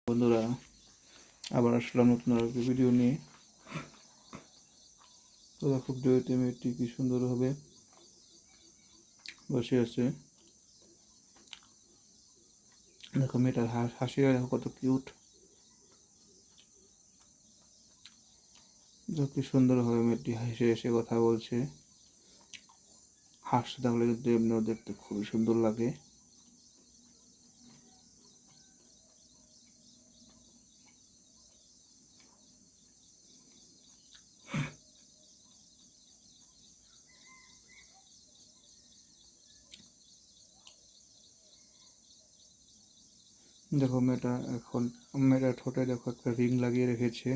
বন্ধুরা, আবার আসলাম নতুন আরেকটি ভিডিও নিয়ে। তো দেখো, ভিডিওতে মেয়েটি কি সুন্দরভাবে বসে আছে। দেখো মেয়েটার হাসি দেখো কত কিউট। দেখো কি সুন্দরভাবে মেয়েটি হেসে হেসে কথা বলছে। হাসতে থাকলে কিন্তু এমনিও দেখতে খুবই সুন্দর লাগে। দেখো মেয়েটার ঠোঁটে দেখো একটা রিং লাগিয়ে রেখেছে।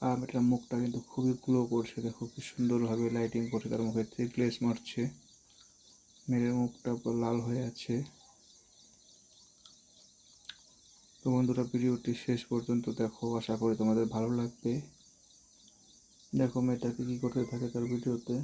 আর মেয়েটার মুখটা কিন্তু খুবই গ্লো করছে। দেখো কি সুন্দরভাবে লাইটিং করছে, তার মুখে থেকে গ্লেজ মারছে। মেয়ের মুখটা পুরো লাল হয়ে আছে। তো বন্ধুরা, ভিডিওটি শেষ পর্যন্ত দেখো, আশা করি তোমাদের ভালো লাগবে। দেখো মেয়েটাকে কি করতে থাকে তার ভিডিওতে।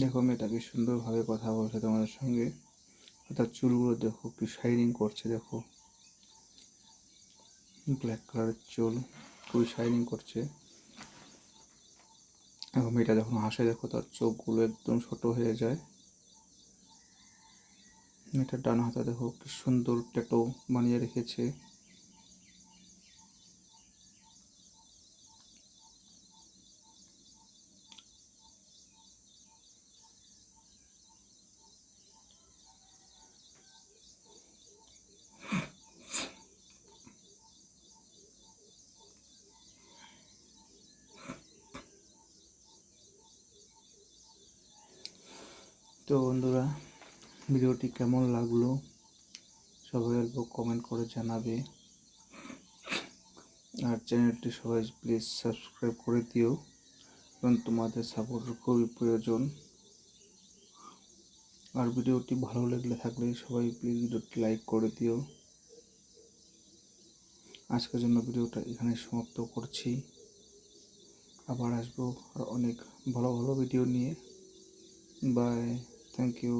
দেখো মেয়েটাকে সুন্দরভাবে কথা বলছে তোমাদের সঙ্গে। তার চুলগুলো দেখো কি শাইনিং করছে। দেখো ব্ল্যাক কালারের চুল, খুবই শাইনিং করছে। দেখো মেয়েটা যখন হাসে দেখো তার চোখগুলো একদম ছোট হয়ে যায়। মেয়েটার ডান হাতে দেখো কি সুন্দর ট্যাটু বানিয়ে রেখেছে। তো বন্ধুরা, ভিডিওটি কেমন লাগলো সবাই অল্প কমেন্ট করে জানাবে। আর চ্যানেলটি সবাই প্লিজ সাবস্ক্রাইব করে দিও, কারণ তোমাদের সাপোর্টের খুবই প্রয়োজন। আর ভিডিওটি ভালো থাকলে সবাই প্লিজ ভিডিওটি লাইক করে দিও। আজকের জন্য ভিডিওটা এখানে সমাপ্ত করছি। আবার আসবো আর অনেক ভালো ভালো ভিডিও নিয়ে। Bye, thank you.